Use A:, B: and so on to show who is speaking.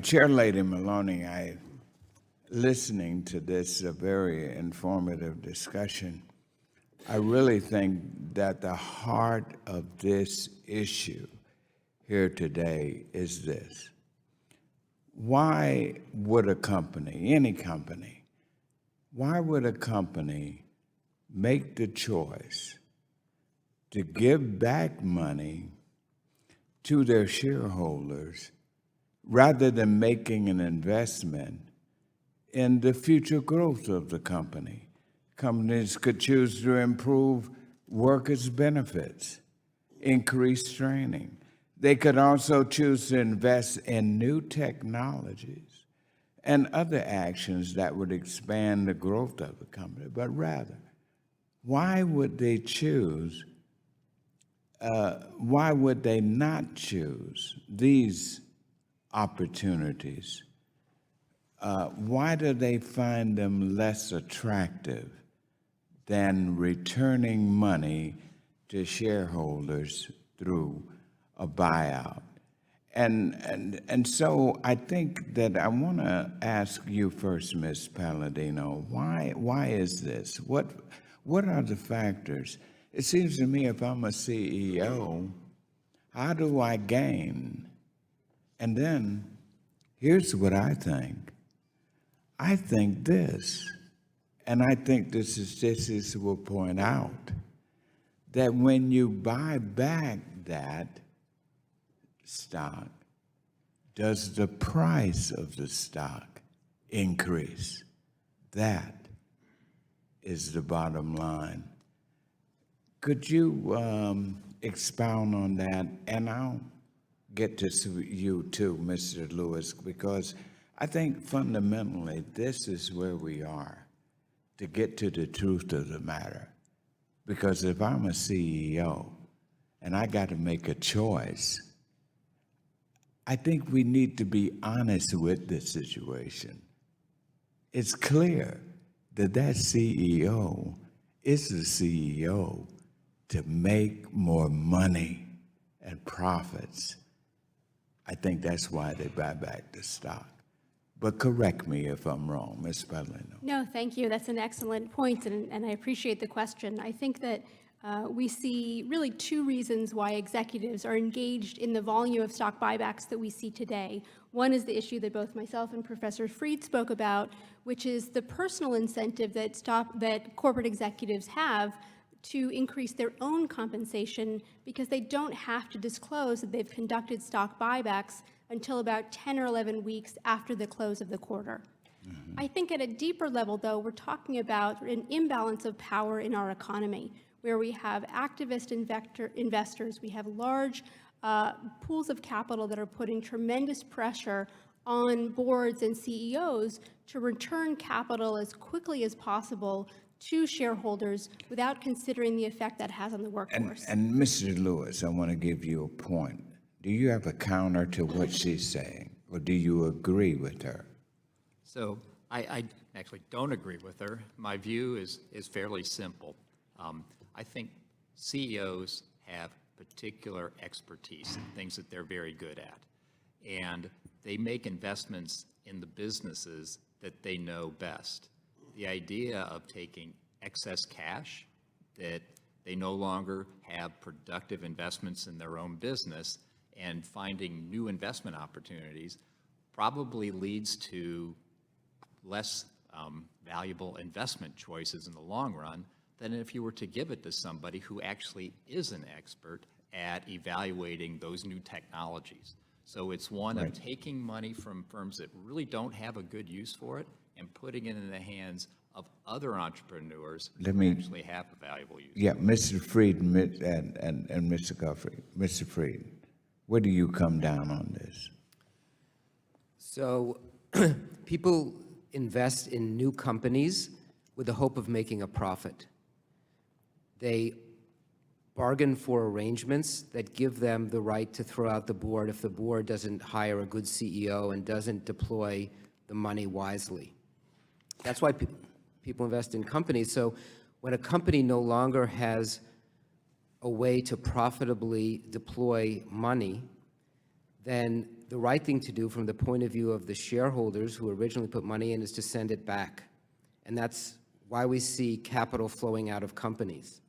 A: Chair Lady Maloney, listening to this very informative discussion, I really think that the heart of this issue here today is this. Why would a company, any company, why would a company make the choice to give back money to their shareholders rather than making an investment in the future growth of the company? Companies could choose to improve workers' benefits, increase training. They could also choose to invest in new technologies and other actions that would expand the growth of the company. But rather, why would they choose, why would they not choose these opportunities? Why do they find them less attractive than returning money to shareholders through a buyout? And so I think that I want to ask you first, Ms. Palladino, why is this? What are the factors? It seems to me if I'm a CEO, how do I gain? And then here's what I think. I think this, and I think this is will point out that when you buy back that stock, does the price of the stock increase? That is the bottom line. Could you expound on that? And I'll get to you too, Mr. Lewis, because I think fundamentally this is where we are, to get to the truth of the matter. Because if I'm a CEO and I got to make a choice, I think we need to be honest with this situation. It's clear that CEO is the CEO to make more money and profits. I think that's why they buy back the stock. But correct me if I'm wrong, Ms. Palladino.
B: No, thank you. That's an excellent point, and I appreciate the question. I think that we see really two reasons why executives are engaged in the volume of stock buybacks that we see today. One is the issue that both myself and Professor Fried spoke about, which is the personal incentive that corporate executives have to increase their own compensation because they don't have to disclose that they've conducted stock buybacks until about 10 or 11 weeks after the close of the quarter. Mm-hmm. I think at a deeper level, though, we're talking about an imbalance of power in our economy, where we have activist investors, we have large pools of capital that are putting tremendous pressure on boards and CEOs to return capital as quickly as possible to shareholders without considering the effect that has on the workforce.
A: And Mr. Lewis, I want to give you a point. Do you have a counter to what she's saying, or do you agree with her?
C: So I actually don't agree with her. My view is fairly simple. I think CEOs have particular expertise in things that they're very good at, and they make investments in the businesses that they know best. The idea of taking excess cash that they no longer have productive investments in their own business and finding new investment opportunities probably leads to less valuable investment choices in the long run than if you were to give it to somebody who actually is an expert at evaluating those new technologies. So it's one of taking money from firms that really don't have a good use for it and putting it in the hands of other entrepreneurs who actually have a valuable use.
A: Yeah, Mr. Fried and Mr. Guthrie. Mr. Fried, where do you come down on this?
D: So people invest in new companies with the hope of making a profit. They bargain for arrangements that give them the right to throw out the board if the board doesn't hire a good CEO and doesn't deploy the money wisely. That's why people invest in companies. So when a company no longer has a way to profitably deploy money, then the right thing to do from the point of view of the shareholders who originally put money in is to send it back. And that's why we see capital flowing out of companies.